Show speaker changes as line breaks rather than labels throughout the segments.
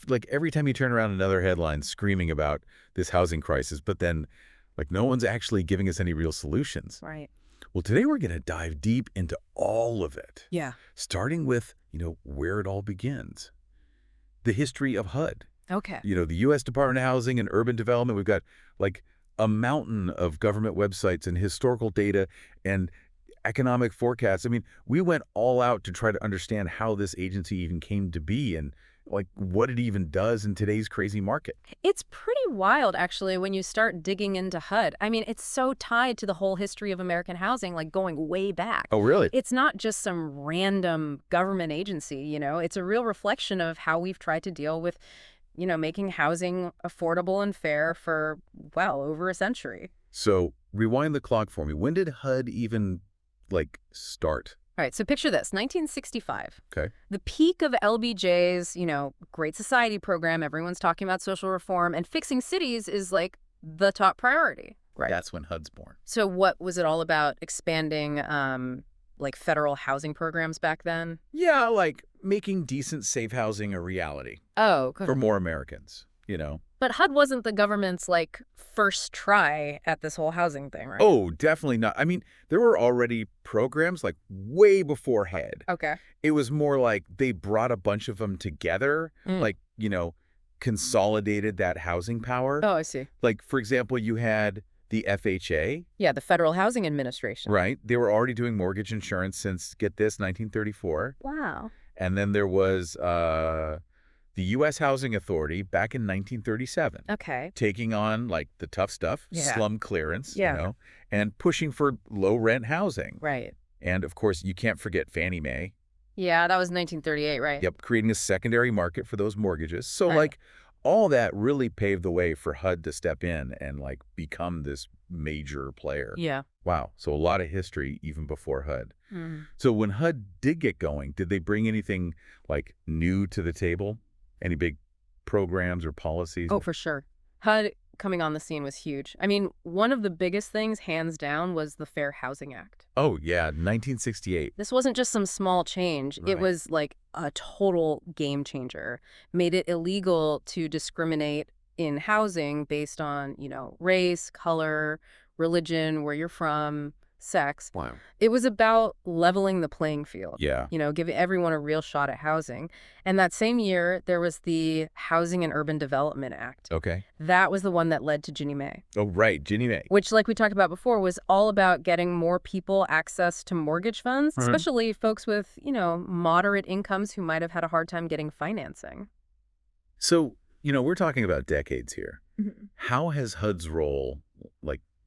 like every time you turn around, another headline screaming about this housing crisis, but then like no one's actually giving us any real solutions.
Right.
Well, today we're going to dive deep into all of it.
Yeah.
Starting with, where it all begins. The history of HUD.
Okay.
The U.S. Department of Housing and Urban Development. We've got like a mountain of government websites and historical data and economic forecasts. I mean, we went all out to try to understand how this agency even came to be and like what it even does in today's crazy market.
It's pretty wild, actually, when you start digging into HUD. I mean, it's so tied to the whole history of American housing, like going way back.
Oh, really?
It's not just some random government agency, It's a real reflection of how we've tried to deal with, making housing affordable and fair for, well, over a century.
So rewind the clock for me. When did HUD even, start?
All right, so picture this, 1965.
Okay.
The peak of LBJ's, Great Society program, everyone's talking about social reform, and fixing cities is like the top priority.
Right. That's when HUD's born.
So what was it all about expanding federal housing programs back then?
Yeah, like making decent, safe housing a reality.
Oh, good.
For more Americans,
But HUD wasn't the government's, first try at this whole housing thing, right?
Oh, definitely not. I mean, there were already programs, way before HUD.
Okay.
It was more like they brought a bunch of them together, consolidated that housing power.
Oh, I see.
Like, for example, you had the FHA.
Yeah, the Federal Housing Administration.
Right. They were already doing mortgage insurance since, get this, 1934.
Wow.
And then there was the U.S. Housing Authority back in 1937.
Okay.
Taking on, the tough stuff,
Yeah.
slum clearance,
Yeah.
and pushing for low-rent housing.
Right.
And, of course, you can't forget Fannie Mae.
Yeah, that was 1938, right?
Yep, creating a secondary market for those mortgages. So,
Right.
all that really paved the way for HUD to step in and, become this major player.
Yeah.
Wow. So a lot of history even before HUD.
Mm.
So when HUD did get going, did they bring anything, new to the table? Any big programs or policies?
Oh, for sure. HUD coming on the scene was huge. I mean, one of the biggest things, hands down, was the Fair Housing Act.
Oh, yeah, 1968.
This wasn't just some small change. It
Right.
was a total game changer. Made it illegal to discriminate in housing based on, race, color, religion, where you're from, sex.
Wow.
It was about leveling the playing field.
Yeah.
Giving everyone a real shot at housing. And that same year, there was the Housing and Urban Development Act.
Okay.
That was the one that led to Ginnie Mae.
Oh, right, Ginnie Mae.
Which, like we talked about before, was all about getting more people access to mortgage funds,
Mhm.
especially folks with, moderate incomes who might have had a hard time getting financing.
So, we're talking about decades here.
Mm-hmm.
How has HUD's role,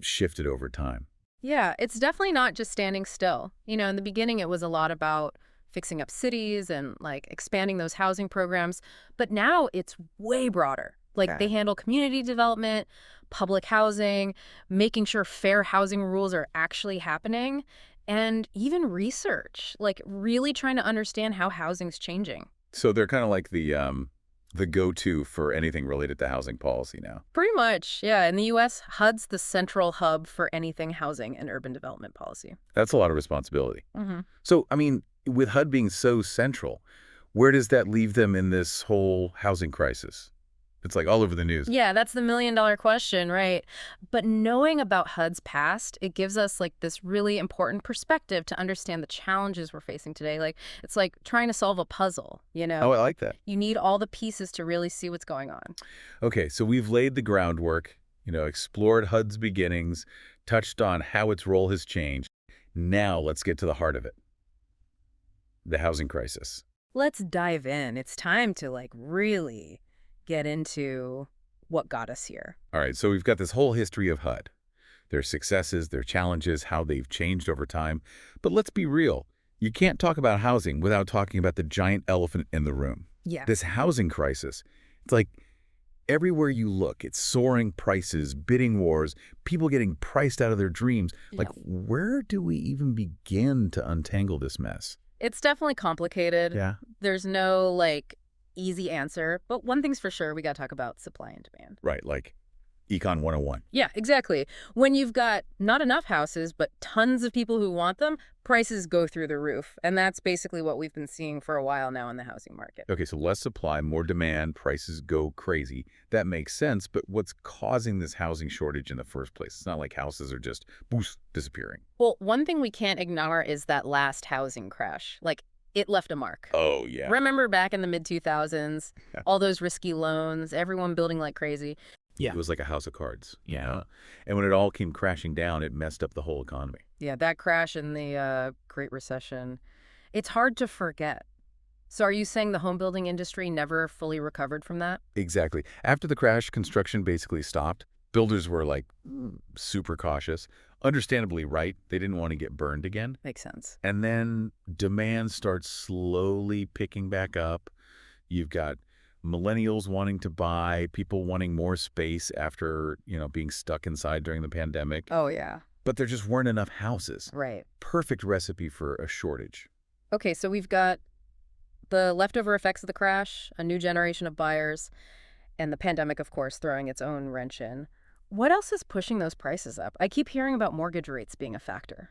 shifted over time?
Yeah, it's definitely not just standing still. In the beginning, it was a lot about fixing up cities and, expanding those housing programs. But now it's way broader.
Okay.
They handle community development, public housing, making sure fair housing rules are actually happening, and even research, really trying to understand how housing's changing.
So they're kind of like the go-to for anything related to housing policy now.
Pretty much, yeah. In the U.S., HUD's the central hub for anything housing and urban development policy.
That's a lot of responsibility.
Mm-hmm.
So, I mean, with HUD being so central, where does that leave them in this whole housing crisis? It's all over the news.
Yeah, that's the million-dollar question, right? But knowing about HUD's past, it gives us this really important perspective to understand the challenges we're facing today. It's like trying to solve a puzzle,
Oh, I like that.
You need all the pieces to really see what's going on.
Okay, so we've laid the groundwork, explored HUD's beginnings, touched on how its role has changed. Now let's get to the heart of it. The housing crisis.
Let's dive in. It's time to really get into what got us here.
All right, so we've got this whole history of HUD. Their successes, their challenges, how they've changed over time. But let's be real. You can't talk about housing without talking about the giant elephant in the room.
Yeah.
This housing crisis. It's everywhere you look, it's soaring prices, bidding wars, people getting priced out of their dreams.
Yeah.
Where do we even begin to untangle this mess?
It's definitely complicated.
Yeah.
There's no easy answer, but one thing's for sure, we got to talk about supply and demand.
Right, Econ 101.
Yeah, exactly. When you've got not enough houses, but tons of people who want them, prices go through the roof. And that's basically what we've been seeing for a while now in the housing market.
Okay, so less supply, more demand, prices go crazy. That makes sense, but what's causing this housing shortage in the first place? It's not like houses are just, boost, disappearing.
Well, one thing we can't ignore is that last housing crash. Like, it left a mark.
Oh, yeah.
Remember back in the mid-2000s,
Yeah.
all those risky loans, everyone building like crazy?
It was like a house of cards. Yeah. And when it all came crashing down, it messed up the whole economy.
Yeah, that crash in the Great Recession. It's hard to forget. So are you saying the home building industry never fully recovered from that?
Exactly. After the crash, construction basically stopped. Builders were like super cautious. Understandably right. They didn't want to get burned again.
Makes sense.
And then demand starts slowly picking back up. You've got millennials wanting to buy, people wanting more space after, being stuck inside during the pandemic.
Oh, yeah.
But there just weren't enough houses.
Right.
Perfect recipe for a shortage.
Okay, so we've got the leftover effects of the crash, a new generation of buyers, and the pandemic, of course, throwing its own wrench in. What else is pushing those prices up? I keep hearing about mortgage rates being a factor.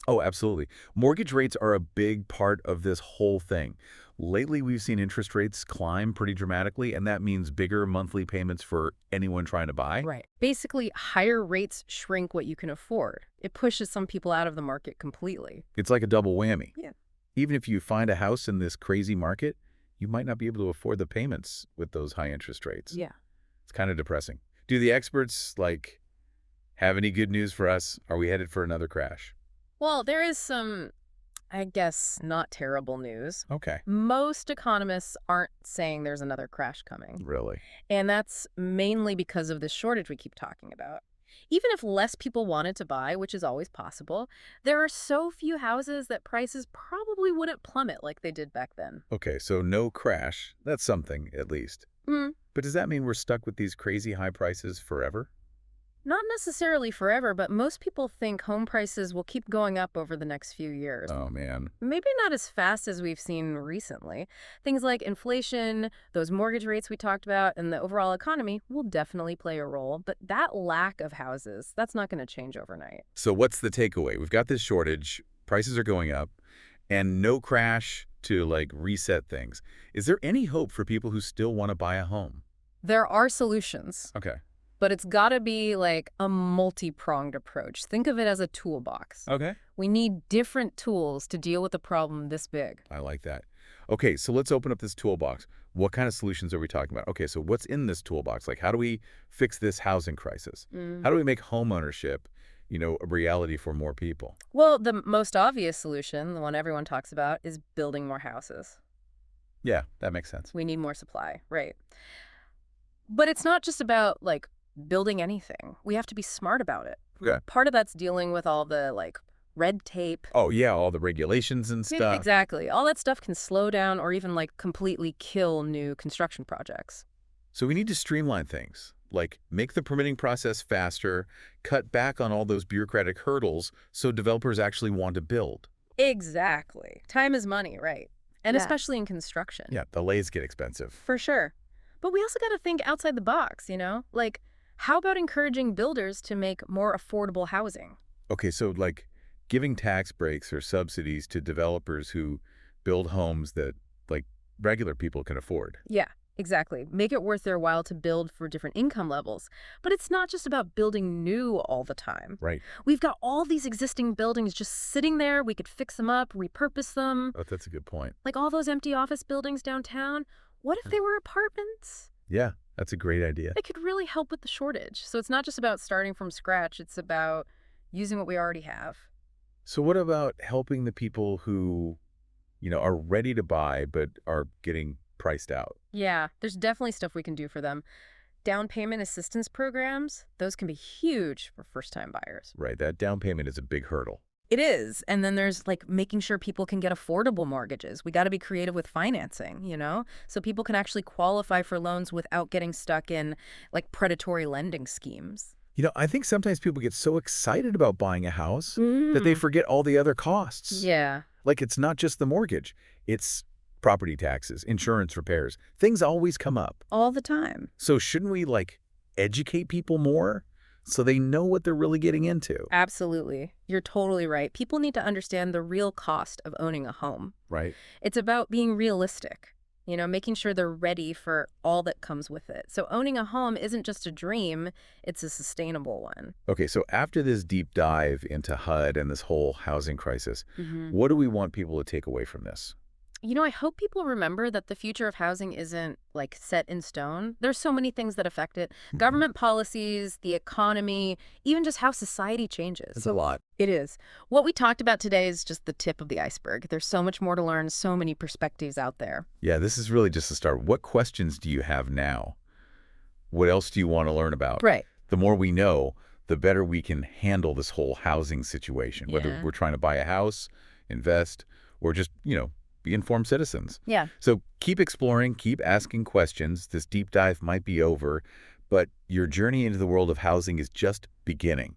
Oh, absolutely. Mortgage rates are a big part of this whole thing. Lately, we've seen interest rates climb pretty dramatically, and that means bigger monthly payments for anyone trying to buy.
Right. Basically, higher rates shrink what you can afford. It pushes some people out of the market completely.
It's like a double whammy.
Yeah.
Even if you find a house in this crazy market, you might not be able to afford the payments with those high interest rates.
Yeah.
It's kind of depressing. Do the experts, have any good news for us? Are we headed for another crash?
Well, there is some, I guess, not terrible news.
Okay.
Most economists aren't saying there's another crash coming.
Really?
And that's mainly because of this shortage we keep talking about. Even if less people wanted to buy, which is always possible, there are so few houses that prices probably wouldn't plummet like they did back then.
Okay, so no crash. That's something, at least.
Hmm.
But does that mean we're stuck with these crazy high prices forever?
Not necessarily forever, but most people think home prices will keep going up over the next few years.
Oh, man.
Maybe not as fast as we've seen recently. Things like inflation, those mortgage rates we talked about, and the overall economy will definitely play a role. But that lack of houses, that's not going to change overnight.
So what's the takeaway? We've got this shortage, prices are going up, and no crash to, reset things. Is there any hope for people who still want to buy a home?
There are solutions,
Okay.
but it's got to be like a multi-pronged approach. Think of it as a toolbox.
Okay.
We need different tools to deal with a problem this big.
I like that. Okay, so let's open up this toolbox. What kind of solutions are we talking about? Okay, so what's in this toolbox? How do we fix this housing crisis? How do we make home ownership, a reality for more people?
Well, the most obvious solution, the one everyone talks about, is building more houses.
Yeah, that makes sense.
We need more supply, right? But it's not just about, building anything. We have to be smart about it.
Okay.
Part of that's dealing with all the, red tape.
Oh, yeah, all the regulations and
Yeah,
stuff.
exactly. All that stuff can slow down or even, completely kill new construction projects.
So we need to streamline things, make the permitting process faster, cut back on all those bureaucratic hurdles so developers actually want to build.
Exactly. Time is money, right? And
Yeah.
especially in construction.
Yeah, delays get expensive.
For sure. But we also got to think outside the box, how about encouraging builders to make more affordable housing?
Okay, so giving tax breaks or subsidies to developers who build homes that regular people can afford.
Yeah, exactly. Make it worth their while to build for different income levels. But it's not just about building new all the time.
Right.
We've got all these existing buildings just sitting there. We could fix them up, repurpose them.
Oh, that's a good point.
Like all those empty office buildings downtown. What if they were apartments?
Yeah, that's a great idea.
It could really help with the shortage. So it's not just about starting from scratch. It's about using what we already have.
So what about helping the people who, are ready to buy but are getting priced out?
Yeah, there's definitely stuff we can do for them. Down payment assistance programs, those can be huge for first-time buyers.
Right, that down payment is a big hurdle.
It is. And then there's making sure people can get affordable mortgages. We got to be creative with financing, so people can actually qualify for loans without getting stuck in predatory lending schemes.
I think sometimes people get so excited about buying a house that they forget all the other costs.
Yeah.
It's not just the mortgage. It's property taxes, insurance repairs. Things always come up.
All the time.
So shouldn't we, educate people more so they know what they're really getting into.
Absolutely. You're totally right. People need to understand the real cost of owning a home.
Right.
It's about being realistic, making sure they're ready for all that comes with it. So owning a home isn't just a dream, it's a sustainable one.
Okay, so after this deep dive into HUD and this whole housing crisis,
hmm
what do we want people to take away from this?
I hope people remember that the future of housing isn't like set in stone. There's so many things that affect it.
Mhm.
Government policies, the economy, even just how society changes.
It's a lot.
It is. What we talked about today is just the tip of the iceberg. There's so much more to learn, so many perspectives out there.
Yeah, this is really just the start. What questions do you have now? What else do you want to learn about?
Right.
The more we know, the better we can handle this whole housing situation, whether
Yeah.
we're trying to buy a house, invest, or just, be informed citizens.
Yeah.
So keep exploring, keep asking questions. This deep dive might be over, but your journey into the world of housing is just beginning.